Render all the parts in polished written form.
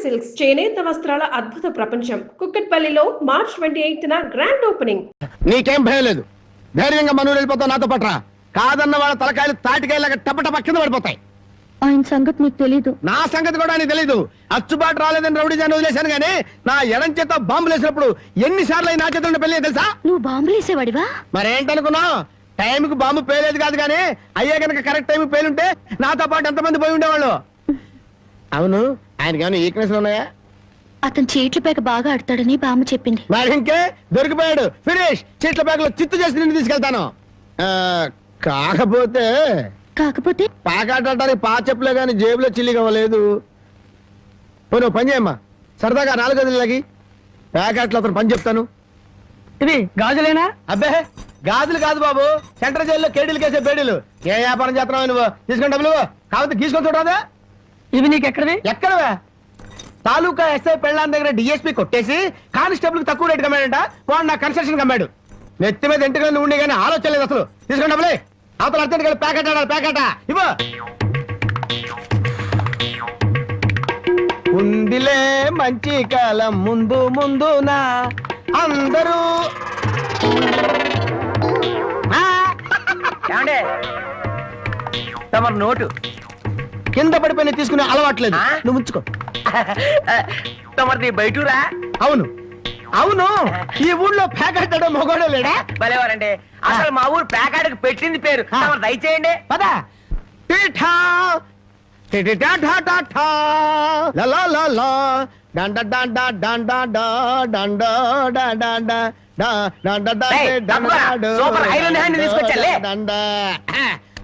Silks చేనేత వస్త్రాల అద్భుత ప్రపంచం కుక్కట్పల్లిలో మార్చ్ 28న గ్రాండ్ ఓపెనింగ్. నీకేం భయం లేదు, ధైర్యంగా మనూరు వెళ్ళిపోతావు నాతో పట్రా. కాదన్న వాళ్ళ తలకాయలు తాటికాయలాగా టపటప కింద పడిపోతాయి. ఆయన సంగతి నీకు తెలీదు. నా సంగతి కూడా నీకు తెలీదు. అచ్చుబాటు రాలేదని రౌడీజాన్ని వదిలేశాను గానీ నా ఎడం చేత బాంబులు వేసినప్పుడు ఎన్నిసార్లు నా చేతుల్లో పెళ్ళి తెలుసా? నువ్వు బాంబులు వేసేవాడివా? మరేంటనుకున్నావు? టైంకి బాంబు పేలేదు కాదు కానీ అయ్యే కనుక కరెక్ట్ టైం పేలుంటే నాతో పాటు ఎంతమంది పోయి ఉండేవాళ్ళు. అవును, ఆయనకి ఏమైనా వీక్నెస్ ఉన్నాయా? అతను చీట్ల పేక బాగా ఆడతాడని బామ్మ చెప్పింది. మరి ఇంకే దొరికిపోయాడు. ఫినిష్. చీట్ల పేకలో చిత్తు చేసి నిన్ను తీసుకెళ్తాను. కాకపోతే పాకాడటానికి పా చెప్పులే గాని జేబులో చిల్లిగా లేదు. నువ్వు పని చేయమ్మా, సరదాగా 4 గదులకి ప్యాకెట్లు అతను పని చెప్తాను. ఇది గాజులేనా? అబ్బే గాజులు కాదు బాబు, సెంట్రల్ జైల్లో కేడీలు కేసే బేడీలు. ఏ వ్యాపారం చేస్తున్నావు నువ్వు? తీసుకుని డబ్బులు కాబట్టి తీసుకొని చూడదా? ఇవి నీకు ఎక్కడవి? ఎక్కడవే? తాలూకా ఎస్ఐ పెళ్ళాన్ దగ్గర డిఎస్పీ కొట్టేసి కానిస్టేబుల్ కి తక్కువ రేటు కమ్మాడంట. వాడు నా కన్స్ట్రక్షన్ కమ్మాడు. నెత్తి మీద ఇంటికి ఉండి కానీ ఆలోచన లేదు అసలు. తీసుకుని డబ్బులే. అవతల అర్జెంట్ గా ప్యాకెట్ ఆడాలి. ప్యాకెట్ ఇవ్వ. ఉందిలే మంచి కాలం ముందు ముందునా అందరూ. తమరు నోటు కింద పడిపోయిన తీసుకునే అలవాట్లేదు. నువ్వు ఉంచుకో. తమరిది బయటూరా? అవును అవును, ఈ ఊళ్ళో ప్యాకెట్ మొగోడే లేడా? భలేవారండి. అసలు మా ఊరు ప్యాకాడకి పెట్టింది పేరు. తమరు దయచేయండి. పదా.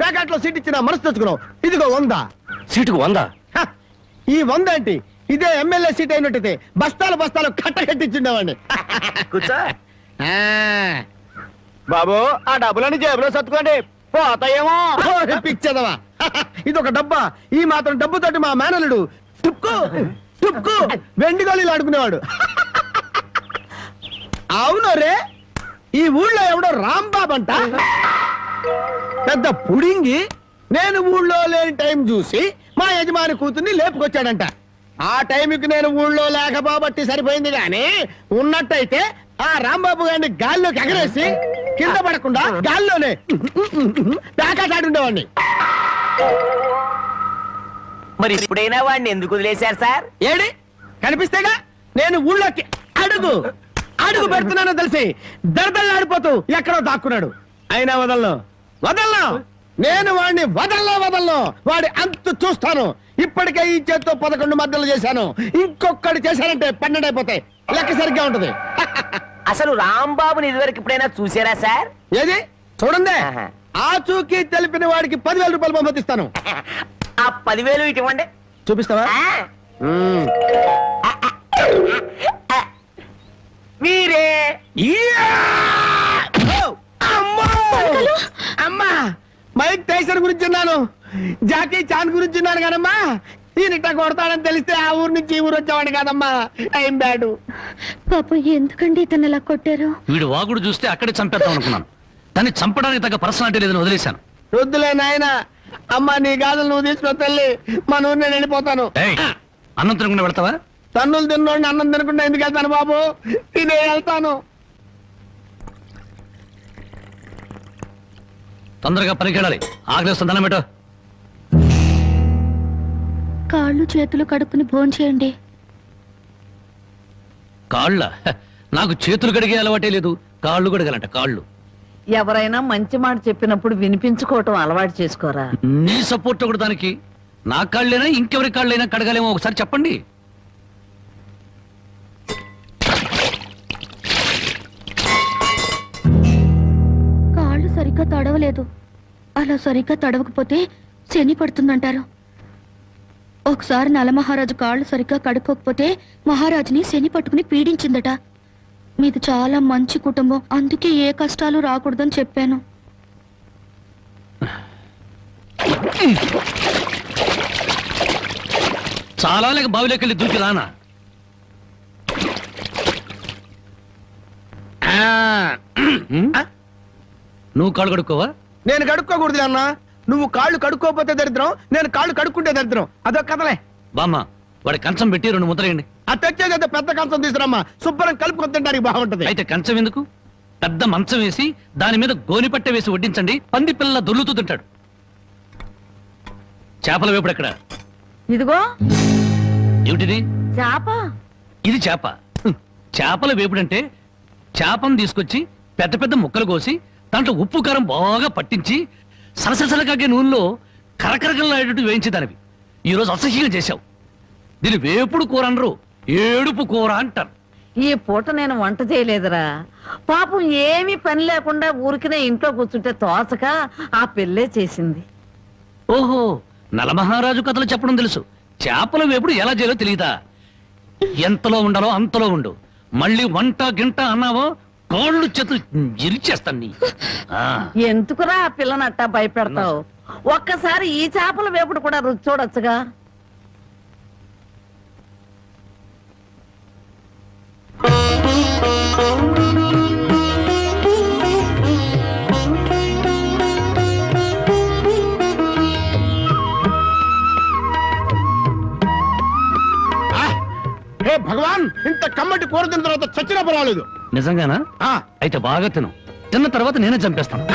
ప్యాకెట్ లో సీట్ ఇచ్చిన మనసు తెచ్చుకున్నావు. ఇదిగో 100. సీటుకు 100? ఈ 100 ఏంటి? ఇదే ఎమ్మెల్యే సీట్ అయినట్టయితే బస్తాలు బస్తాలు కట్టగట్టించుండేవాడిని. కూర్చో బాబు, ఆ డబ్బులని జేబులో సర్దుకోండి, పోతాయేమో. పిచ్చదవా, ఇదొక డబ్బా. ఈ మాత్రం డబ్బుతోటి మా మేనలుడు టుక్కు టుక్కు వెండి గోళీలు ఆడుకునేవాడు. అవును రే, ఈ ఊళ్ళో ఎవడో రాంబాబు అంట పెద్ద పుడింగి. నేను ఊళ్ళో లేని టైం చూసి మా యజమాని కూతుర్ని లేపుకొచ్చాడంట. ఆ టైంకి నేను ఊళ్ళో లేకపోబట్టి సరిపోయింది గాని ఉన్నట్టయితే ఆ రాంబాబు గారిని గాల్లోకి ఎగరేసి కింద పడకుండా గాల్లోనే ప్యాకెట్ ఆడుండేవాడిని. మరి ఇప్పుడైనా వాడిని ఎందుకు వదిలేశారు సార్? ఏడి కనిపిస్తేగా నేను ఊళ్ళోకి అడుగు అడుగు పెడుతున్నానో తెలిసి దడదల్లాడిపోతూ ఎక్కడో దాక్కున్నాడు. అయినా వదలను. నేను వాడిని వదలను. వాడి అంతు చూస్తాను. ఇప్పటికే ఈ చేత్తో 11 మద్దలు చేశాను. ఇంకొకటి చేశానంటే 12 అయిపోతాయి. లెక్క సరిగ్గా ఉంటది. అసలు రాంబాబుని ఇదివరకు ఇప్పుడైనా చూసారా సార్? ఏది చూడండి. ఆ చూకి తెలిపిన వాడికి 10,000 రూపాయలు పంపిస్తాను. ఆ 10,000 ఇటు ఇవ్వండి. చూపిస్తావా? మీరే. అమ్మా, మైక్ టైసన్ గురించి ఉన్నాను, జాకీ చాన్ గురించి ఉన్నాను కానమ్మా. ఈయనిట్ట కొడతాడని తెలిస్తే ఆ ఊరు నుంచి ఈ ఊరు వచ్చేవాడు కాదమ్మా. Time bad. పాప ఎందుకండి ఇతను ఇలా కొట్టారు? వీడు వాగుడు చూస్తే అక్కడే చంపేద్దాం అనుకున్నాను. దాన్ని చంపడానికి తగ్గ పర్సనాలిటీ లేదని వదిలేశాను. వద్దులే నాయన. అమ్మా, నీ గాజులు నువ్వు తీసుకున్న తల్లి. మా ఊరు నేను వెళ్ళిపోతాను. అన్నం తినకుండా వెళ్తావా? తన్నులు తిన్నోడిని అన్నం తినకుండా ఎందుకు వెళ్తాను బాబు? తినే వెళ్తాను. తొందరగా పనికెళ్ళాలి. ఆగ్రహం దండం పెట్టు. కాళ్ళు చేతులు కడుక్కుని భోంచేయండి. కాళ్ళ? నాకు చేతులు కడిగే అలవాటే లేదు. కాళ్ళు కడగాలంట. కాళ్ళు. ఎవరైనా మంచి మాట చెప్పినప్పుడు వినిపించుకోవటం అలవాటు చేసుకోరా? నీ సపోర్ట్ ఒకటి దానికి. నా కాళ్ళైనా ఇంకెవరి కాళ్ళైనా కడగాలేమో ఒకసారి చెప్పండి. కాళ్ళు సరిగ్గా తడవలేదు. అలా సరిగ్గా తడవకపోతే శని పడుతుందంటారు. ఒకసారి నలమహారాజు కాళ్ళు సరిగ్గా కడుక్కోకపోతే మహారాజుని శని పట్టుకుని పీడించిందట. మీది చాలా మంచి కుటుంబం, అందుకే ఏ కష్టాలు రాకూడదని చెప్పాను. చాలా లేక బావిలోకెళ్ళి దూకి రానా? నువ్వు కాళ్ళు కడుక్కోవా? నేను కడుక్కోకూడదు అన్న. నువ్వు కాళ్ళు కడుక్కోపోతే దరిద్రం, నేను కాళ్ళు కడుక్కుంటే దరిద్రం. అదొక కథలే. బామ్మ, వాడి కంచం పెట్టి 2 ముద్దలేయండి. ఆ తెచ్చేది పెద్ద కంచం తీసుకురమ్మా, శుభ్రం కలుపుకొని తినడానికి బాగుంటది. అయితే కంచం ఎందుకు, పెద్ద మంచం వేసి దాని మీద గోనిపట్టె వేసి వడ్డించండి. పంది పిల్ల దొర్లుతూ తింటాడు. చేపల వేపుడు ఎక్కడ? ఇదిగో ఏమిటిది? చేప. ఇది చేప. చేపల వేపుడంటే చేపను తీసుకొచ్చి పెద్ద పెద్ద ముక్కలు కోసి దాంట్లో ఉప్పు కారం బాగా పట్టించి సలసలకాగే నూనెలో కరకరకలాడేటట్టు వేయించేదానివి. ఈరోజు అసహ్యంగా చేశావు. దీని వేపుడు కూర అనరు, ఏడుపు కూర అంటారు. ఈ పూట నేను వంట చేయలేదురా. పాపం ఏమీ పని లేకుండా ఊరికినే ఇంట్లో కూర్చుంటే తోసక ఆ పెళ్ళే చేసింది. ఓహో, నలమహారాజు కథలు చెప్పడం తెలుసు, చేపల వేపుడు ఎలా చేయాలో తెలియదా? ఎంతలో ఉండాలో అంతలో ఉండు. మళ్ళీ వంట గింట అన్నావో కాళ్ళు చేతులు ఇరిచేస్తాను నీ. ఎందుకురా ఆ పిల్లనట్టా భయపెడతావు? ఒక్కసారి ఈ చేపల వేపుడు కూడా రుచి చూడొచ్చుగా. హే భగవాన్, ఇంత కమ్మటి కూర తిన్న తర్వాత చచ్చినా పర్వాలేదు. నిజంగానా? అయితే బాగా తిను. తిన్న తర్వాత నేనే చంపేస్తాను.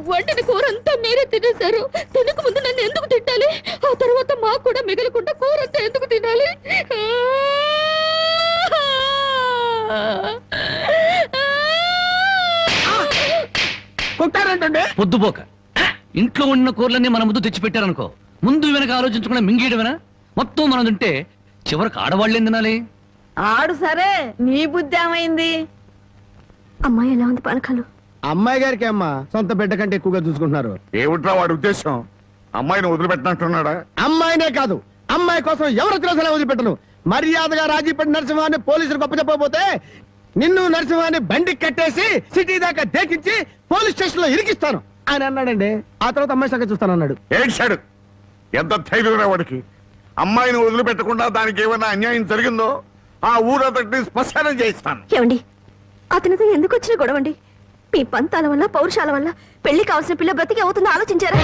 వండిన కూర అంతా మీరే తినేశారు. తినక ముందు నన్ను ఎందుకు తిట్టాలి? ఆ తర్వాత మాకు కూడా మిగలకుండా కూర అంతా ఎందుకు తినాలి? కొట్టారంటే పొద్దుపోక ఇంట్లో ఉన్న కూరలన్నీ మన ముందు తెచ్చిపెట్టారనుకో, ముందు వెనక ఆలోచించకుండా మింగేయడమేనా? మొత్తం మనం తింటే చివరికి ఆడవాళ్ళేం తినాలి? ఆడు సరే, నీ బుద్ధి ఏమైంది? అమ్మాయి ఎలా ఉంది పనకాలు? అమ్మాయి గారికి అమ్మా సొంత బిడ్డ కంటే ఎక్కువగా చూసుకుంటున్నారు. ఏమిట్రా వాడి ఉద్దేశం? అమ్మాయిని వదిలిపెట్టినట్టున్నాడా? అమ్మాయినే కాదు, అమ్మాయి కోసం ఎవరు తెలిసిన వదిలిపెట్టను. మర్యాదగా రాజీపడి నరసింహాన్ని పోలీసులు గొప్ప చెప్పకపోతే నిన్ను నరసింహాన్ని బండికి కట్టేసి సిటీ దాకా దేకించి పోలీస్ స్టేషన్ లో ఇరికిస్తాను అని అన్నాడండి. ఆ తర్వాత అమ్మాయి సంగతి చూస్తానన్నాడు. ఏడ్చాడు. ఎంత ధైర్యం వాడికి! అమ్మాయిని వదిలిపెట్టకుండా దానికి ఏమైనా అన్యాయం జరిగిందో ఆ ఊరంతటిని శ్మశానం చేయిస్తాను. ఏమండి, అతనితో ఎందుకు వచ్చిన గొడవండి? మీ పంతాల వల్ల పౌరుషాల వల్ల పెళ్లి కావాల్సిన పిల్ల బ్రతికి అవుతుందో ఆలోచించారా?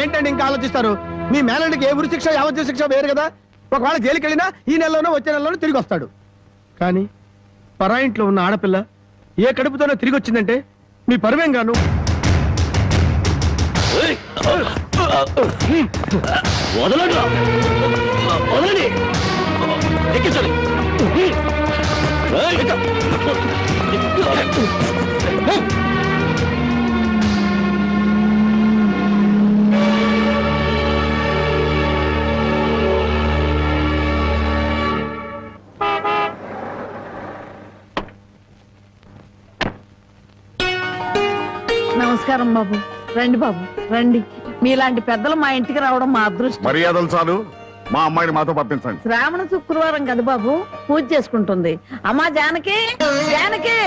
ఏంటండి ఇంకా ఆలోచిస్తారు? మీ మేనడికి ఏ ఉరి శిక్ష యావజ్జీవ శిక్ష వేరు కదా. ఒకవేళ జైలుకి వెళ్ళినా ఈ నెలలోనో వచ్చే నెలలోనో తిరిగి వస్తాడు. కానీ పరాయింట్లో ఉన్న ఆడపిల్ల ఏ కడుపుతోనో తిరిగి వచ్చిందంటే మీ పరువేం గాను. వదలండి, వదలండి, ఎక్కించాలి. నమస్కారం బాబు. రండి బాబు, రండి. మీలాంటి పెద్దలు మా ఇంటికి రావడం మా అదృష్టం. మర్యాదలు చాలు, మా అమ్మాయిని మాతో పంపించండి. శ్రావణ శుక్రవారం కదా బాబు, పూజ చేసుకుంటుంది. అమ్మా జానకి, జానకి,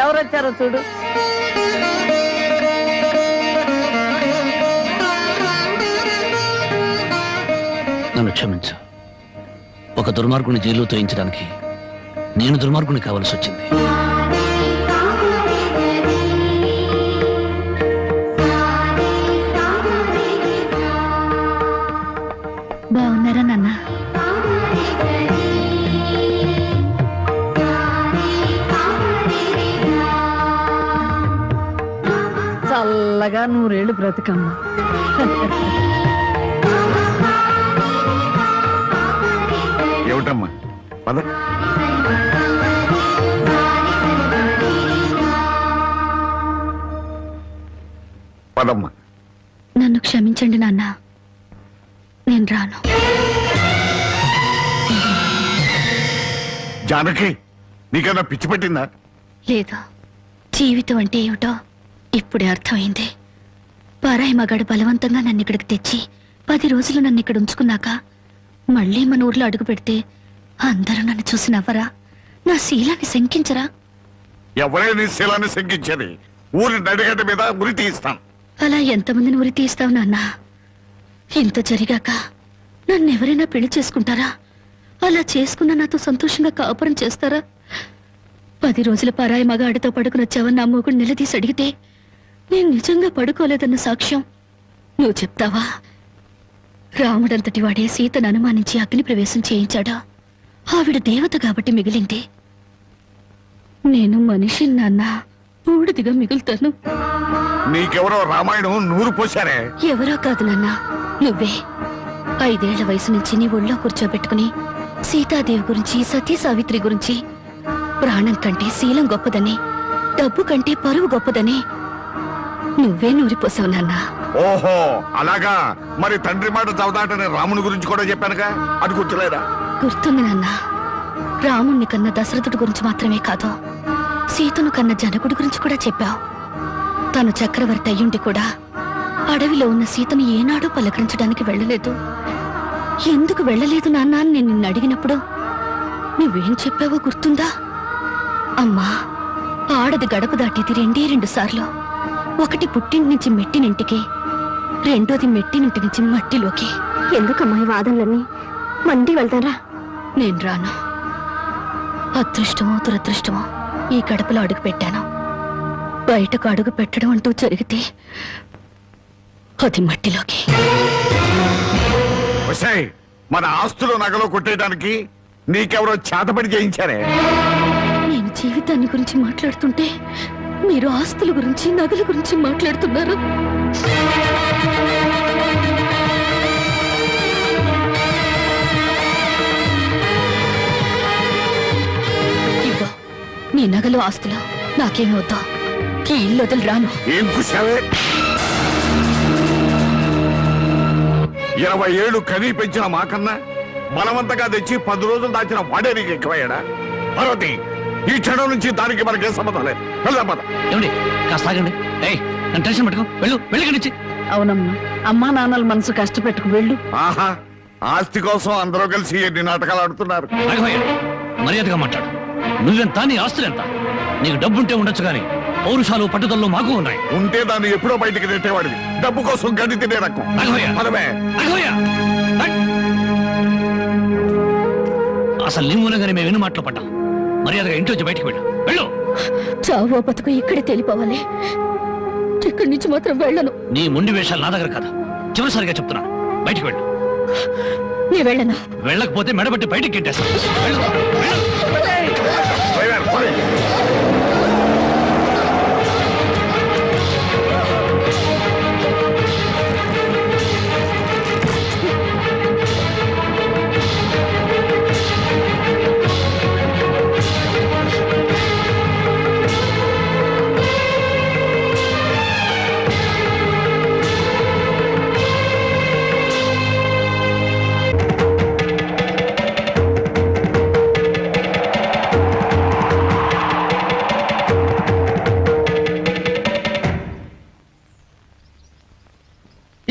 ఎవరొచ్చారో చూడు. నన్ను క్షమించు. ఒక దుర్మార్గుని జైలు తోయించడానికి నేను దుర్మార్గుని కావాల్సి వచ్చింది. బాగున్నారా నాన్న? చల్లగా 100 ఏళ్ళు బ్రతికమ్మ. ఏమిటమ్మా? పద. పదమ్మా. నన్ను క్షమించండి నాన్న, నేను రాను. జానకి, నీకన్నా పిచ్చి పెట్టిందా? లేదు, జీవితం అంటే ఏమిటో ఇప్పుడే అర్థమైంది. పారాయి మగాడు బలవంతంగా నన్ను ఇక్కడికి తెచ్చి 10 రోజులు నన్ను ఇక్కడ ఉంచుకున్నాక మళ్ళీ మన ఊర్లో అడుగు పెడితే అందరూ నన్ను చూసి నవ్వరా? నా శీలాన్ని శంకించరా? ఎవరైనా శీలాన్ని శంకించేది ఊరి నడిగడ్డ మీద ఉరి తీస్తాం. అలా ఎంతమందిని ఉరి తీస్తావు నాన్న? ఇంత జరిగాక నన్నెవరైనా పెళ్లి చేసుకుంటారా? అలా చేసుకున్న నాతో సంతోషంగా కాపురం చేస్తారా? 10 రోజుల పరాయి మగాడితో పడుకునొచ్చావని నా మొగుడు నిలదీసి అడిగితే నేను నిజంగా పడుకోలేదన్న సాక్ష్యం నువ్వు చెప్తావా? రాముడంతటి వాడే సీతను అనుమానించి అగ్ని ప్రవేశం చేయించాడా? ఆవిడ దేవత కాబట్టి మిగిలింది. నేను మనిషి నాన్న, బూడిదిగా మిగులుతాను. నీకెవరో రామాయణం నూరు పోశారే. ఎవరో కాదు నాన్న, నువ్వే. 5 ఏళ్ల వయసు నుంచి నీ ఒళ్ళో కూర్చోబెట్టుకుని సీతాదేవి గురించి, సతీ సావిత్రి గురించి, ప్రాణం కంటే శీలం గొప్పదని, డబ్బు కంటే పరువు గొప్పదని నువ్వే నూరిపోసావు నాన్న. ఓహో అలాగా. మరి తండ్రి మాట చవదాటనే రాముని గురించి కూడా చెప్పానుగా, అది గుర్తులేదా? గుర్తుంది నాన్న. రాముణ్ణి కన్న దశరథుడి గురించి మాత్రమే కాదు, సీతను కన్న జనకుడి గురించి కూడా చెప్పావు. తను చక్రవర్తి అయ్యుండి కూడా అడవిలో ఉన్న సీతను ఏనాడూ పలకరించడానికి వెళ్ళలేదు. ఎందుకు వెళ్ళలేదు నాన్న అని నేను నిన్ను అడిగినప్పుడు నువ్వేం చెప్పావో గుర్తుందా? అమ్మా, ఆడది గడప దాటేది 2 సార్లు. ఒకటి పుట్టింటి నుంచి మెట్టినింటికి, రెండోది మెట్టినింటి నుంచి మట్టిలోకి. ఎందుకమ్మా ఈ వాదనలన్నీ? మండి వెళ్తారా? నేను రాను. అదృష్టమో దురదృష్టమో ఈ గడపలో అడుగు పెట్టాను. బయటకు అడుగు పెట్టడం అంటూ జరిగితే అది మట్టిలోకి. ఒసేయ్, మన ఆస్తులు నగలు కొట్టేయడానికి నీకెవరో చేతపడి చేయించారే? నేను జీవితాన్ని గురించి మాట్లాడుతుంటే మీరు ఆస్తుల గురించి, నగల గురించి మాట్లాడుతున్నారు. ఇదిగో నీ నగలు, ఆస్తులు నాకేమి వద్దా. ఈ ఇల్లు వదిలి రాను. ఏం చూసావే? 20 ఏళ్ళు కనీ పెంచిన మాకన్నా బలవంతంగా తెచ్చి 10 రోజులు దాచిన వాడే నీకు ఎక్కువయ్యాడా? పార్వతి, ఈ క్షణం నుంచి దానికి మనకే సంబంధం లేదు. వెళ్దాం పద. ఏమండి కాస్త ఆగండి. ఏయ్, నన్ను టెన్షన్ పెట్టుకో. వెళ్ళి నుంచి. అవునమ్మా, అమ్మా నాన్నల మనసు కష్టపెట్టుకు వెళ్ళు. ఆహా, ఆస్తి కోసం అందరూ కలిసి ఎన్ని నాటకాలు ఆడుతున్నారు. రాఘవయ్య, మర్యాదగా మాట్లాడు. నువ్వెంత, నీ ఆస్తులెంత? నీకు డబ్బుంటే ఉండొచ్చు కానీ పౌరుషాలు, పట్టుదలలో మాకు ఉన్నాయి. ఉంటే దాన్ని ఎప్పుడో బయటికి నెట్టేవాడివి. డబ్బు కోసం గడ్డి తినే రకం. రాఘవయ్య, పదవే. రాఘవయ్య, అసలు నీ మూలంగానే మేము ఎన్ని మాటలు పడ్డాం. మర్యాదగా ఇంట్లోంచి బయటికి వెళ్ళు. చావో బతుకు ఇక్కడే తెలిపోవాలి. ఇక్కడి నుంచి మాత్రం వెళ్ళను. నీ మొండి వేషాలు నా దగ్గర కాదు. చివరిసారిగా చెప్తున్నాను, బయటికి వెళ్ళు. నీ వెళ్ళను. వెళ్ళకపోతే మెడబట్టి బయటికి గెట్టేస్తాను. డ్రైవర్, పోనీ.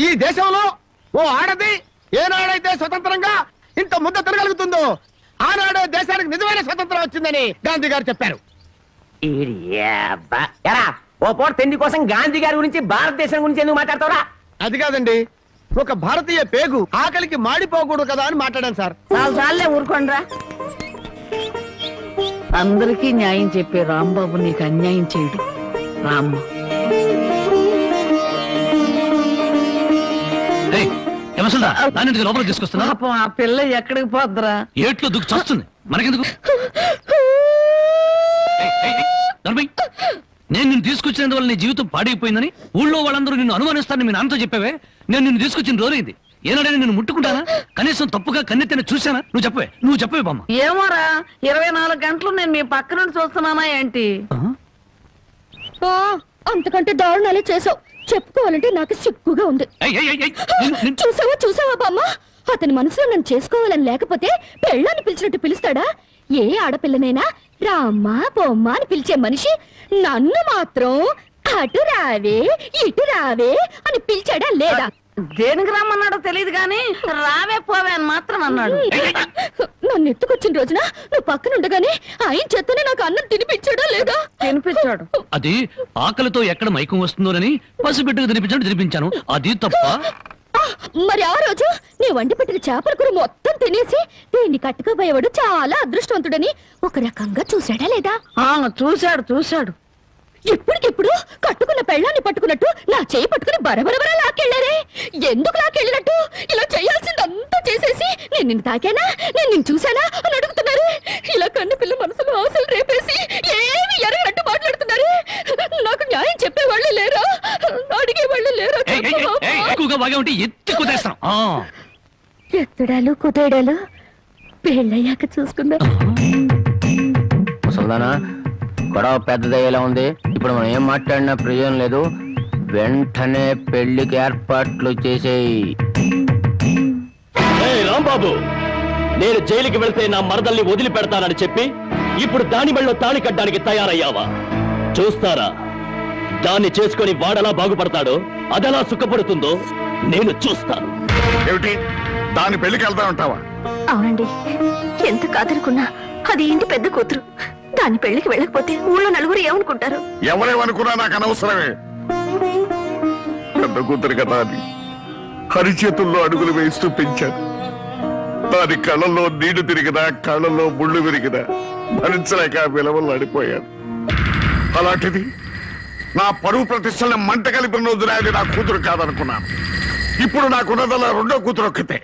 ఈ దేశంలో ఓ ఆడది ఏనాడైతే స్వతంత్రంగా ఇంత ముద్ద తిరగలుగుతుందో ఆనాడే దేశానికి నిజమైన స్వతంత్రం వచ్చిందని గాంధీ గారు చెప్పారు. ఎరా ఓ పూట తిండి కోసం గాంధీ గారి గురించి, భారతదేశం గురించి ఎందుకు మాట్లాడతావురా? అది కాదండి, ఒక భారతీయ పేగు ఆకలికి మాడిపోకూడదు కదా అని మాట్లాడాను సార్. చాలే ఊరుకోండ్రా. అందరికీ న్యాయం చెప్పే రాంబాబు నీకు అన్యాయం చేయడు. రామ్మ, దాన్ని లోపలికి తీసుకొస్తున్నా. పాపం ఆ పిల్ల ఎక్కడికి పోద్దురా? ఏట్లో దుక్కు చస్తుంది, మనకెందుకు? నేను నిన్ను తీసుకొచ్చినందువల్ల నీ జీవితం పాడైపోయిందని ఊళ్ళో వాళ్ళందరూ నిన్ను అనుమానిస్తారని మీ నాన్నతో చెప్పావే. నేను నిన్ను తీసుకొచ్చిన రోజైంది. ఏనాడైనా నేను ముట్టుకుంటానా? కనీసం తప్పుగా కన్నెత్తిన చూసానా? నువ్వు చెప్పవే బామ్మ. ఏమోరా, 24 గంటలు నేను మీ పక్క నుండి చూస్తున్నానా ఏంటి? అంతకంటే దారుణాలే చేసావు. చెప్పుకోవాలంటే నాకు సిగ్గుగా ఉంది. చూసావా బామ్మ, అతని మనసులో నన్ను చేసుకోవాలని లేకపోతే పెళ్ళాన్ని పిలిచినట్టు పిలుస్తాడా? ఏ ఆడపిల్లనైనా రామ్మ బొమ్మ అని పిలిచే మనిషి నన్ను మాత్రం అటు రావే ఇటు రావే అని పిలిచాడా లేదా? దేనికి రమ్మన్నాడో తెలియదు గాని రావే పోవే అని మాత్రం అన్నాడు. నన్ను ఎత్తుకొచ్చిన రోజున నువ్వు పక్కన ఉండగానే ఆయన చేతనే నాకు అన్నం తినిపించాడా లేదా? తినిపించాడు. అది ఆకలితో ఎక్కడ మైకం వస్తుందోనని పసిబిడ్డకు తినిపించాను. అది తప్ప. మరి ఆ రోజు నీ వండి పెట్టిన చేపల కూర మొత్తం తినేసి దీన్ని కట్టుకోబోయేవాడు చాలా అదృష్టవంతుడని ఒక రకంగా చూశాడా లేదా? చూశాడు. ఇప్పటికిప్పుడు కట్టుకున్న పెళ్ళాన్ని పట్టుకున్నట్టు నా చేయి పట్టుకుని బరబరబర లాక్కెళ్ళారే. ఎందుకు లాక్కెళ్ళినట్టు? ఇలా చేయాల్సిందంతా చేసేసి నేను నిన్ను తాకానా, నేను నిన్ను చూశానా అని అడుగుతున్నారు. ఇలా కన్ను పిల్ల మనసులో ఆశలు రేపేసి ఏమి ఎరగనట్టు మాట్లాడుతున్నారు. నాకు న్యాయం చెప్పేవాళ్ళే లేరా? అడిగేవాళ్ళే లేరా? ఎక్కువగా బాగా ఉంటే ఎత్తి కుదేస్తాం. ఎత్తడాలు కుదేడాలు పెళ్ళయ్యాక చూసుకుందా. ముసల్దానా గొడవ పెద్దదయ్యేలా ఉంది. ఇప్పుడు మనం ఏం మాట్లాడినా ప్రయోజనం లేదు. వెంటనే పెళ్లికి ఏర్పాట్లు చేసేయి. రాంబాబు, నేను జైలుకి వెళ్తే నా మరదల్ని వదిలిపెడతానని చెప్పి ఇప్పుడు దాని మెళ్ళలో తాళి కట్టడానికి తయారయ్యావా? చూస్తారా దాన్ని చేసుకొని వాడలా బాగుపడతాడో, అదెలా సుఖపడుతుందో నేను చూస్తాను. ఏమిటి దాని పెళ్లికి వెళ్తా ఉంటావా? అవునండి, ఎంత కాదనుకున్నా అది ఇంటి పెద్ద కూతురు. దాని పెళ్లికి వెళ్ళకపోతే ఊళ్ళో నలుగురు ఏమనుకుంటారు? ఎవరేమనుకున్నా నాకు అనవసరమే. పెద్ద కూతురు కదా అని హరిచేతుల్లో అడుగులు వేస్తూ పెంచాను. దాని కళ్ళల్లో నీళ్లు తిరిగినా కళ్ళల్లో ముళ్ళు విరిగినా భరించలేక విలవలు అడిపోయాను. అలాంటిది నా పరువు ప్రతిష్టలను మంట కలిపిన రోజున అది నా కూతురు కాదనుకున్నాను. ఇప్పుడు నాకున్నదల్లా రెండో కూతురు ఒక్కతే.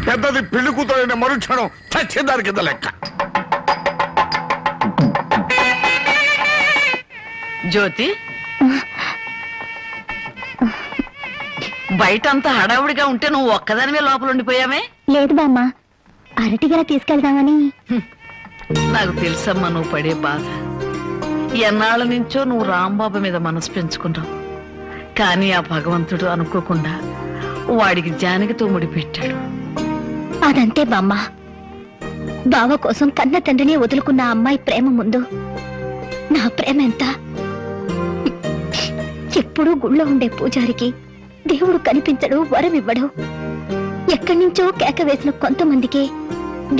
పెద్దది పెళ్లి కూతురు అయిన మరుక్షణం చచ్చేదాని కింద లెక్క. జ్యోతి, బయటంతా హడావుడిగా ఉంటే నువ్వు ఒక్కదానివే లోపల ఉండిపోయావే? లేదు బామ్మ, అరటిగల తీసుకెళ్దామని. నాకు తెలుసమ్మా నువ్వు పడే బాధ. ఎన్నాళ్ళ నుంచో నువ్వు రాంబాబు మీద మనసు పెంచుకున్నావు. కానీ ఆ భగవంతుడు అనుకోకుండా వాడికి జానకితో ముడిపెట్టాడు. అదంతే బామ్మ. బావ కోసం కన్న తండ్రిని వదులుకున్న అమ్మాయి ప్రేమ ముందు నా ప్రేమ ఎంత? ఎప్పుడూ గుళ్ళో ఉండే పూజారికి దేవుడు కనిపించడు, వరం ఇవ్వడు. ఎక్కడి నుంచో కేక వేసిన కొంతమందికి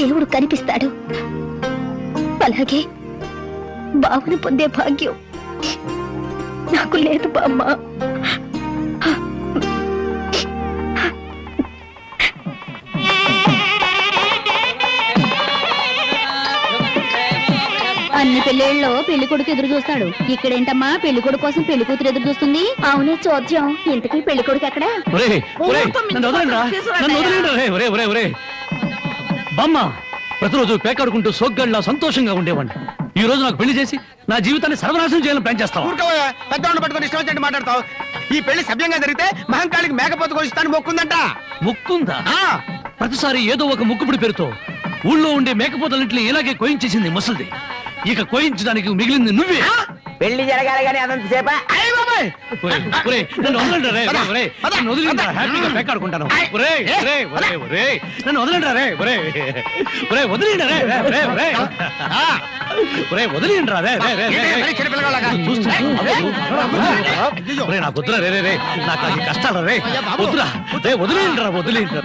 దేవుడు కనిపిస్తాడు. అలాగే బావను పొందే భాగ్యం నాకు లేదు బామ్మ. అన్ని పెళ్ళిళ్ళలో పెళ్లి కొడుకు ఎదురు చూస్తాడు. ఇక్కడేంటమ్మా పెళ్లి కొడుకు కోసం పెళ్లి కూతురు ఎదురు చూస్తుంది? అవునే చోద్యం. ఇంతకీ పెళ్లి కొడుకు ఎక్కడ? బామ్మ, ప్రతిరోజు పేకాడుకుంటూ సోగ్గాడిలా సంతోషంగా ఉండేవాడిని. ఈ రోజు నాకు పెళ్లి చేసి నా జీవితాన్ని సర్వనాశనం చేయాలని ప్లాన్ చేస్తావు. పెద్దవాళ్ళు పట్టుకొని ఇష్టం వచ్చినట్టు మాట్లాడతావు. ఈ పెళ్లి సభ్యంగా జరిగితే మహంకాళికి మేకపోతు కొలిస్తాను మొక్కుందంట. ముక్కుందా? ప్రతిసారి ఏదో ఒక ముక్కుపుడి పేరుతో ఊళ్ళో ఉండే మేకపోతలన్నింటినీ ఇలాగే కోయించేసింది ముసలిది. ఇక కోయించడానికి మిగిలింది నువ్వే. పెళ్లి జరగాలి కానీ అదంతసేపా? నన్ను వదలండి రే, నన్ను వదిలిండ్రా, హ్యాపీగా పేకాడుకుంటాను. నన్ను వదలండి రే, వదిలిండ్రా నాకు వద్దురా రే, నాకు అది కష్టాలు రే, వద్దురా రే, వదిలిండ్రా. వదలండి రే.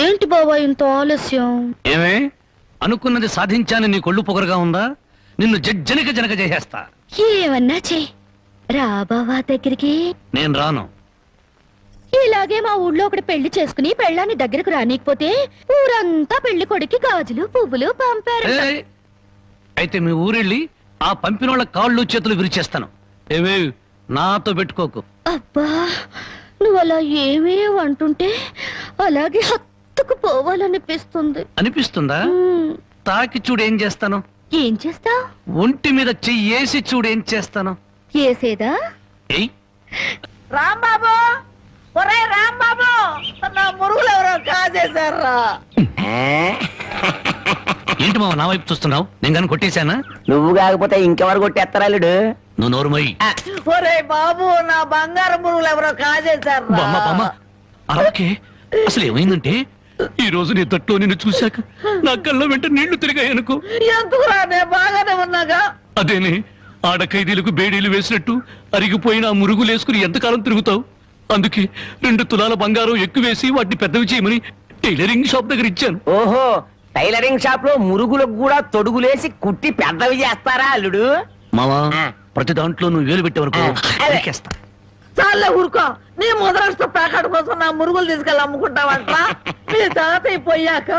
ఏంటి బాబా ఇంత ఆలస్యం? ఏమే అనుకున్నది సాధించాను నీ కొళ్ళు పొగరుగా ఉందా? నిన్ను జనక చేసేస్తా. ఏమన్నా చెయ్యి, రా బావా దగ్గరికి. నేను రాను. ఇలాగే మా ఊళ్ళో ఒకటి పెళ్లి చేసుకుని పెళ్ళాన్ని దగ్గరకు రానికపోతే ఊరంతా పెళ్లి కొడుకి గాజులు పువ్వులు పంపారు. అయితే మీ ఊరెళ్ళి ఆ పంపినోళ్ళ కాళ్ళు చేతులు విరిచేస్తాను. ఏమే నాతో పెట్టుకోకు. అబ్బా నువ్వు అలా ఏమీ అంటుంటే అలాగే హత్తుకు పోవాలనిపిస్తుంది. అనిపిస్తుందా? తాకి చూడు ఏం చేస్తాను. ఏం చేస్తావ్? ఒంటి మీద చెయ్యేసి చూడు ఏం చేస్తాను. ఏసేదా? ఏయ్ రాంబాబు, ఒరే రాంబాబు, నా మురుగులు ఎవరో కాజేశారా? ఏంటి మావ నా వైపు చూస్తున్నావు? నేను కానీ కొట్టేశానా? నువ్వు కాకపోతే ఇంకెవరు కొట్టేస్తారా అల్లుడు? నువ్వు నోరు మొయ్యి. ఒరే బాబు, నా బంగారు మురుగులు ఎవరో కాజేశారా? బామ్మ బామ్మ అలాగే. అసలు ఏమైందంటే ఈ రోజు నీ తట్లో నిన్ను చూశాక నా కళ్ళ వెంట నీళ్లు తిరిగాయనుకో. ఎందుకురా, నేను బాగానే ఉన్నాగా. అదేనే, ఆడ ఖైదీలకు బేడీలు వేసినట్టు అరిగిపోయిన ఆ మురుగులు వేసుకుని ఎంతకాలం తిరుగుతావు? అందుకే 2 తులాల బంగారం ఎక్కువేసి వాటిని పెద్దవి చేయమని టైలరింగ్ షాప్ దగ్గర ఇచ్చాను. ఓహో, టైలరింగ్ షాప్ లో మురుగులకు కూడా తొడుగులేసి కుట్టి పెద్దవి చేస్తారా అల్లుడు? మావా, ప్రతి దాంట్లో నువ్వు వేలు పెట్టేవరకు నరికేస్తా. చాలే ఊరుకో. నీ ముద్రాష్ట్ర ప్యాకెట్ కోసం నా మురుగులు తీసుకెళ్ళి అమ్ముకుంటావంట. మీ తాతయ్య పోయాక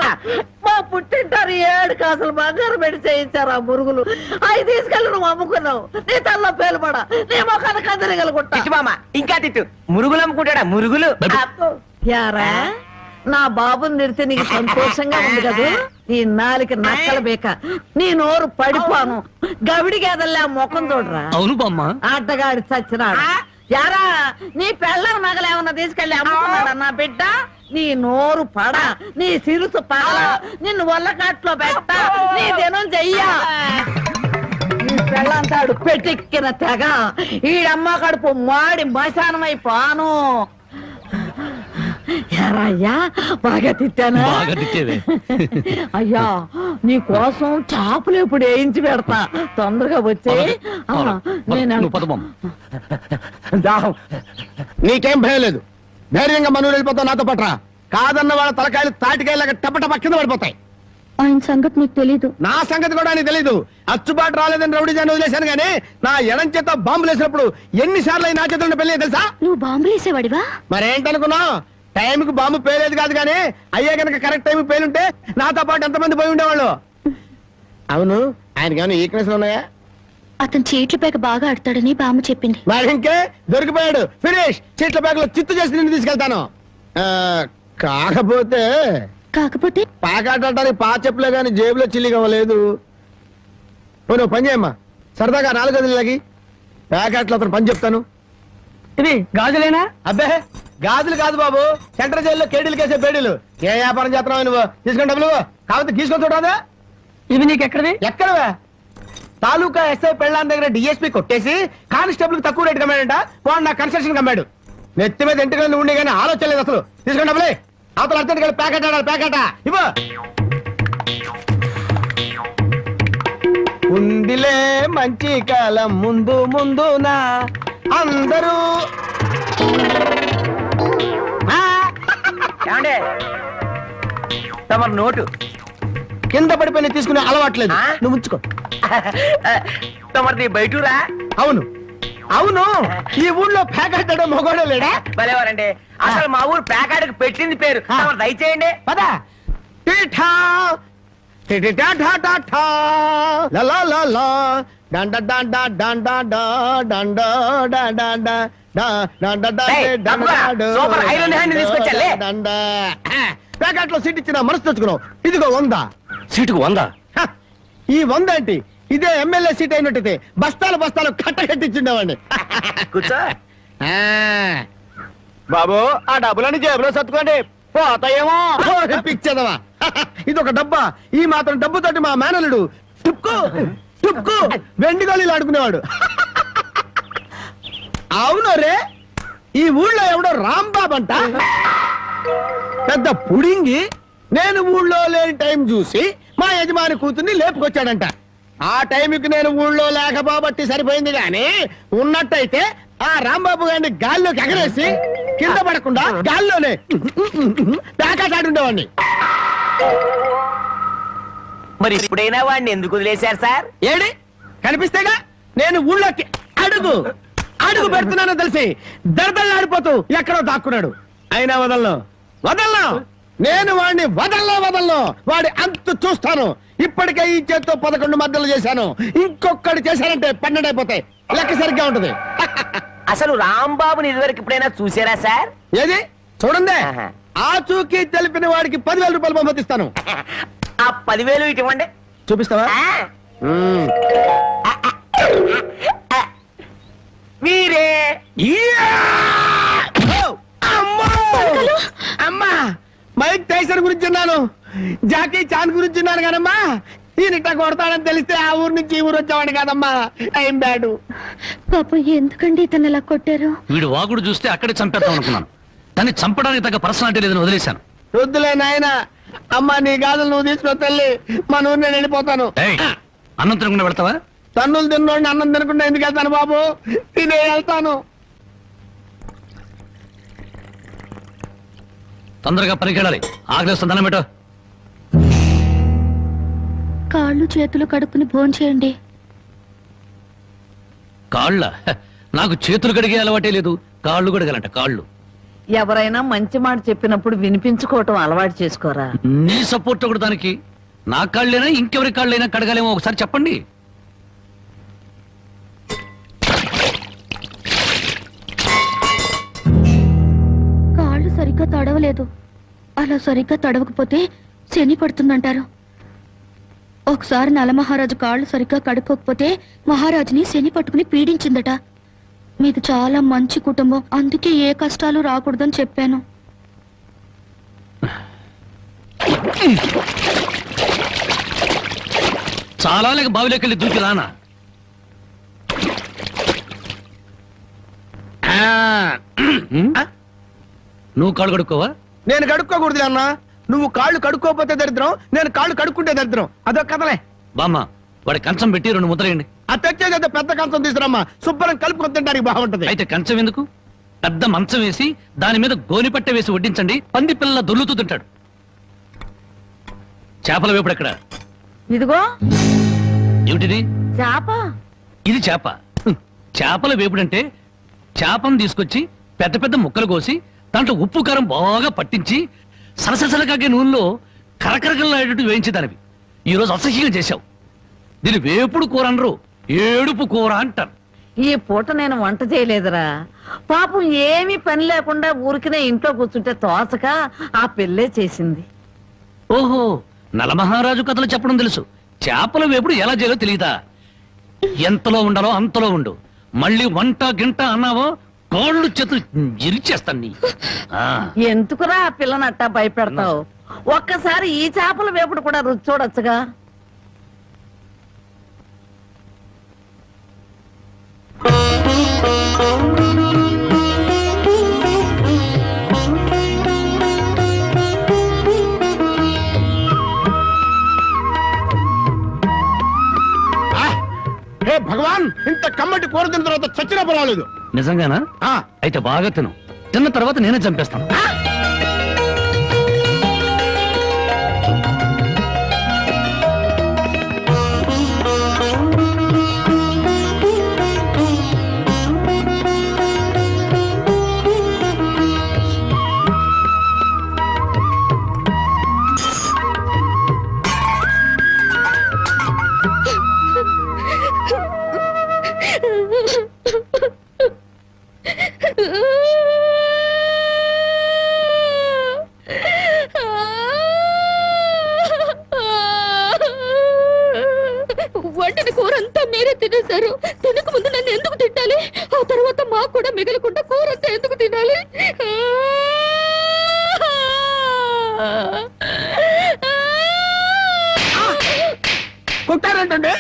మా పుట్టింటారు 7 కాసులు బంగారం పెట్టి చేయించారు ఆ మురుగులు. అవి తీసుకెళ్ళి నువ్వు అమ్ముకున్నావు. నీ తల్లో పేలుపడ, నీ మొఖాన్ని కందరగలుగుంటా. మామ ఇంకా తిట్టు. మురుగులు అమ్ముకుంటాడా? మురుగులు యారా, నా బాబుని తిడితే నీకు సంతోషంగా ఉంది కదూ? నీ నాలికి నక్కల బేక, నీ నోరు పడిపోను. గవిడి గేదల్లా ముఖం చూడరా. అవును బామ్మ. ఆటగాడి చచ్చినాడు. యారా, నీ పెళ్ళం నగలేమన్నా తీసుకెళ్ళి అమ్ముకున్నాడా నా బిడ్డ? నీ నోరు పడ, నీ సిరుసు పగల, నిన్ను వల్లకాట్లో పెట్ట, నీ దినం చెయ్యా. నీ పెళ్ళంతాడు పెట్టెక్కిన తెగ, ఈడమ్మ కడుపు మాడి మశానమైపోను. అయ్యా, బాగా తిట్టానా? బాగా తిట్టేవే. అయ్యా, నీ కోసం చాపలు ఎప్పుడు వేయించి పెడతా. తొందరగా వచ్చే. నీకేం భయం లేదు. ధైర్యంగా మనూరు వెళ్ళిపోతావు నాతో పట్రా. కాదన్న వాళ్ళ తలకాయలు తాటికాయలాగా టపటప కింద పడిపోతాయి. ఆయన సంగతి నీకు తెలీదు. నా సంగతి కూడా నీకు తెలీదు. అచ్చుబాటు రాలేదని రౌడీజాన్ని వదిలేశాను గానీ నా ఎడం చేత బాంబులు వేసినప్పుడు ఎన్నిసార్లు నా చేతుల్లో పెళ్ళి తెలుసా? నువ్వు బాంబులు వేసేవాడివా? మరేంటనుకున్నావు? టైంకి బాంబు పేలేదు కాదు కానీ అయ్యే కనుక కరెక్ట్ టైం పేలుంటే నాతో పాటు ఎంతమంది పోయి ఉండేవాళ్ళు. అవును, ఆయనకి ఏమైనా ఈక్నెస్ ఉన్నాయా? అతను చీట్ల పేక బాగా ఆడతాడని బామ్మ చెప్పింది. మరి ఇంకే దొరికిపోయాడు. ఫినిష్. చీట్ల పేకలో చిత్తు చేసి నిన్ను తీసుకెళ్తాను. కాకపోతే పాకాడటానికి పా చెప్పులే గాని జేబులో చిల్లిగా లేదు. నువ్వు పని చేయమ్మా, సరదాగా 4 గదులకి ప్యాకెట్లో అతను పని చెప్తాను. ఇది గాజులేనా? అబ్బే గాజులు కాదు బాబు, సెంట్రల్ జైల్లో కేడీలు కేసే బేడీలు. ఏ వ్యాపారం చేస్తున్నావు నువ్వు? తీసుకుని డబ్బులు కాబట్టి తీసుకొని చూడదా? ఇవి నీకు ఎక్కడవి? ఎక్కడవే? తాలూకా ఎస్ఐ పెళ్ళాన్ దగ్గర డిఎస్పీ కొట్టేసి కానిస్టేబుల్ కి తక్కువ రేటు కమ్మాడంట. వాడు నా కన్స్ట్రక్షన్ కమ్మాడు. నెత్తి మీద ఎంటికలు ఉండే కానీ ఆలోచన లేదు అసలు. తీసుకుని డబ్బులే. అవతల అర్జెంట్ గా ప్యాకెట్ ఆడాలి. ప్యాకెట్ ఇవ్వ. ఉందిలే మంచి కాలం ముందు ముందునా అందరూ. తమ నోటు కింద పడిపోయిన తీసుకునే అలవాట్లేదు. నువ్వు ఉంచుకో. తమది బయటూరా? అవును అవును, ఈ ఊళ్ళో ప్యాకెట్ మొగోడే లేడా? భలేవారండి. అసలు మా ఊరు ప్యాకాడికి పెట్టింది పేరు. దయచేయండి. పదా. టీఠా టిటిటా ఠా ఠా ఠా లా లా లా డండ డండ డండ డండ డండ డండ సూపర్ ఐరన్ హ్యాండ్ తీసుకొచ్చాలే. ప్యాకెట్ లో సీట్ ఇచ్చిన మనసు తెచ్చుకున్నావు. ఇదిగో 100. సీటుకు 100? ఈ 100 ఏంటి? ఇదే ఎమ్మెల్యే సీట్ అయినట్టయితే బస్తాలు బస్తాలు కట్టకట్టించుండేవాడిని. కూర్చో. బాబు, ఆ డబ్బులని జేబులో సర్దుకోండి, పోతాయేమో. పిచ్చదవా, ఇదొక డబ్బా. ఈ మాత్రం డబ్బుతోటి మా మేనలుడు టుక్కు టుక్కు వెండి గోళీలు ఆడుకునేవాడు. అవును రే, ఈ ఊళ్ళో ఎవడో రాంబాబు అంట పెద్ద పుడింగి నేను ఊళ్ళో లేని టైం చూసి మా యజమాని కూతుర్ని లేపుకొచ్చాడంట. ఆ టైంకి నేను ఊళ్ళో లేకపోబట్టి సరిపోయింది గాని ఉన్నట్టయితే ఆ రాంబాబు గారిని గాల్లోకి ఎగరేసి కింద పడకుండా గాల్లోనే ప్యాకెట్ మరి ఇప్పుడైనా వాడిని ఎందుకు వదిలేశారు సార్? ఏడి కనిపిస్తేగా నేను ఊళ్ళోకి అడుగు అడుగు పెడుతున్నానో తెలిసి దడదల్లాడిపోతూ ఎక్కడో దాక్కున్నాడు. అయినా వదలను. నేను వాడిని వదలను. వాడి అంతు చూస్తాను. ఇప్పటికే ఈ చేత్తో 11 మద్దలు చేశాను. ఇంకొకటి చేశానంటే 12 అయిపోతాయి. లెక్క సరిగ్గా ఉంటుంది. అసలు రాంబాబుని ఇదివరకు ఎప్పుడైనా చూసారా సార్? ఏది చూడండి, ఆహా. ఆ చూకి తెలిపిన వాడికి 10,000 రూపాయలు బహుమతిస్తాను. ఆ 10,000 ఇటు ఇవ్వండి. చూపిస్తావా? మ్మ్. మీరే ఇయ్యా! ఓ! అమ్మో! అమ్మా మైక్ టైసన్ గురించి విన్నాను, జాకీ చాన్ గురించి విన్నాను కానమ్మా, ఈయనిట్ట కొడతాడని తెలిస్తే ఆ ఊరు నుంచి ఈ ఊరు వచ్చేవాడు కాదమ్మా. Time bad. పాపం ఎందుకండి ఇతను ఇలా కొట్టారు? వీడు వాగుడు చూస్తే అక్కడే చంపేద్దాం అనుకున్నాను, కానీ చంపడానికి తగ్గ పర్సనాలిటీ లేదని వదిలేశాను. వద్దులే నాయన, అమ్మా నీ గాజులు నువ్వు తీసుకుని తల్లి, మా ఊరు నేను వెళ్ళిపోతాను. ఏయ్, అన్నం తినకుండా వెళ్తావా? తన్నులు తిన్నోడిని అన్నం తినకుండా ఎందుకు వెళ్తాను బాబు, తినే వెళ్తాను. తొందరగా పనికెళ్ళాలి, ఆకలిస్తుంది, దండం పెట్టు. కాళ్ళు చేతులు కడుక్కుని భోంచేయండి. కాళ్ళ నాకు చేతులు కడిగే అలవాటే లేదు, కాళ్ళు కడగాలంట కాళ్ళు. ఎవరైనా మంచి మాట చెప్పినప్పుడు వినిపించుకోవటం అలవాటు చేసుకోరా. నీ సపోర్ట్ ఒకటి దానికి. నా కాళ్ళైనా ఇంకెవరి కాళ్ళైనా కడగాలేమో ఒకసారి చెప్పండి. కాళ్ళు సరిగ్గా తడవలేదు. అలా సరిగ్గా తడవకపోతే శని పడుతుందంటారు. ఒకసారి నలమహారాజు కాళ్ళు సరిగ్గా కడుక్కోకపోతే మహారాజుని శని పట్టుకుని పీడించిందట. మీది చాలా మంచి కుటుంబం, అందుకే ఏ కష్టాలు రాకూడదని చెప్పాను. చాలా లేక బావిలోకెళ్ళి దూకి రానా? నువ్వు కాళ్ళు కడుక్కోవా? నేను కడుక్కోకూడదు అన్న, నువ్వు కాళ్ళు కడుక్కోకపోతే దరిద్రం, నేను కాళ్ళు కడుక్కుంటే దరిద్రం. అదొక కథలే. బామ్మ, వాడి కంచం పెట్టి 2 ముద్దలేయండి. ఆ తెచ్చేది పెద్ద కంచం తీసుకురమ్మా, శుభ్రం కలుపుకొని తినడానికి బాగుంటది. అయితే కంచం ఎందుకు, పెద్ద మంచం వేసి దాని మీద గోనిపట్ట వేసి వడ్డించండి, పంది పిల్లల దొర్లుతూ తింటాడు. చేపల వేపుడు ఎక్కడ? ఇదిగో ఏమిటిది? చేప. ఇది చేప. చేపల వేపుడంటే చేపను తీసుకొచ్చి పెద్ద పెద్ద ముక్కలు కోసి దాంట్లో ఉప్పు కారం బాగా పట్టించి సరసరసలకాగే నూనెలో కరకరకలాడేటట్టు వేయించేదానివి. ఈరోజు అసహ్యంగా చేశావు. దీని వేపుడు కూర అనరు, ఏడుపు కూర అంటారు. ఈ పూట నేను వంట చేయలేదురా. పాపం ఏమీ పని లేకుండా ఊరికినే ఇంట్లో కూర్చుంటే తోసక ఆ పెళ్ళే చేసింది. ఓహో, నలమహారాజు కథలు చెప్పడం తెలుసు, చేపల వేపుడు ఎలా చేయాలో తెలియదా? ఎంతలో ఉండాలో అంతలో ఉండు. మళ్ళీ వంట గింట అన్నావో కాళ్ళు చేతులు ఇరిచేస్తాను నీ. ఎందుకురా ఆ పిల్లనట్టా భయపెడతావు? ఒక్కసారి ఈ చేపల వేపుడు కూడా రుచి చూడొచ్చుగా. హే భగవాన్, ఇంత కమ్మటి కూర తిన్న తర్వాత చచ్చినా పర్వాలేదు. నిజంగానా? అయితే బాగా తిను, తిన్న తర్వాత నేనే చంపేస్తాను. వండిన కూర అంతా మీరే తినేశారు. తినక ముందు నన్ను ఎందుకు తిట్టాలి? ఆ తర్వాత మాకు కూడా మిగలకుండా కూర అంతా ఎందుకు తినాలి?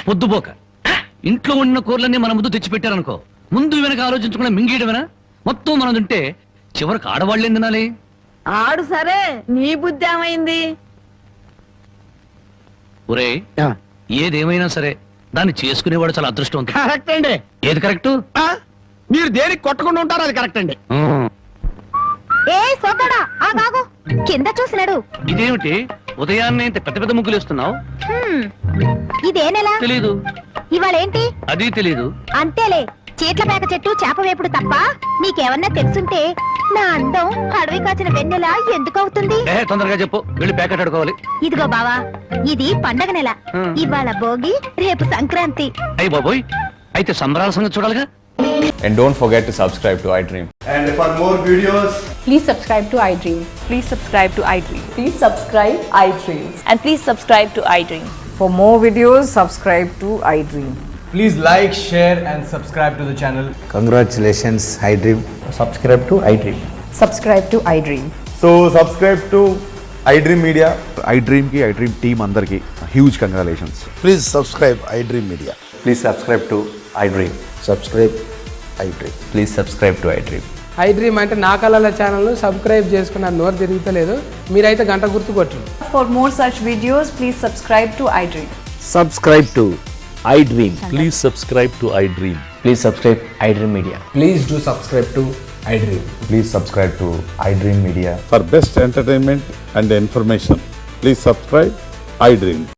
పొద్దుపోక ఇంట్లో ఉన్న కూరలన్నీ మన ముందు తెచ్చిపెట్టారనుకో, ముందు వెనక ఆలోచించకుండా మింగేయడమేనా? మొత్తం మనం తింటే చివరికి ఆడవాళ్ళేం తినాలి? ఆడు సరే, నీ బుద్ధి ఏమైంది? ఒరే, ఏదేమైనా సరే దాన్ని చేసుకునేవాడు చాలా అదృష్టవంతుడు. కరెక్ట్ అండి. ఏది కరెక్ట్? మీరు దేనికి కొట్టకుండా ఉంటారు, అది కరెక్ట్ అండి. ఏ సోదడా ఆగాగు, కింద చూసినాడు. ఇదేమిటి ఉదయాన్నే ఇంత పెద్ద పెద్ద ముగ్గులు వేస్తున్నావు? ఇదే నెల తెలీదు. ఇవాళేంటి? అది తెలీదు. అంతేలే, చీట్ల పేక చెట్టు చేప వేపుడు తప్ప నీకేమన్నా తెలుసుంటే నా అందం అడవి కాచిన వెన్నెల ఎందుకు అవుతుంది? తొందరగా చెప్పు, వెళ్ళి ప్యాకెట్ అడుకోవాలి. ఇదిగో బావా, ఇది పండగ నెల. ఇవాళ భోగి, రేపు సంక్రాంతి. అయ్యి బాబోయ్, అయితే సంబరాల సంగతి చూడాలిగా. And don't forget to subscribe to iDream. And for more videos, Please subscribe to iDream. Please subscribe to iDream. Please subscribe iDream. And please subscribe to iDream. For more videos, subscribe to iDream. please like, share and subscribe to the channel. Congratulations, iDream. Subscribe to iDream. Subscribe to iDream. So subscribe to iDream Media. iDream ki iDream team andarki huge congratulations. Please subscribe iDream Media. Please subscribe to iDream. Subscribe iDream. Please subscribe to iDream. iDream అంటే నా కళల ఛానల్ను subscribe చేసుకున్న నోరు తిరుగుతలేదు మీరైతే గంట గుర్తు కొట్టండి. For more such videos, please subscribe to iDream. Subscribe to iDream. Please subscribe to iDream. Please subscribe iDream Media. Please do subscribe to iDream. Please subscribe to iDream Media. For best entertainment and information, please subscribe iDream.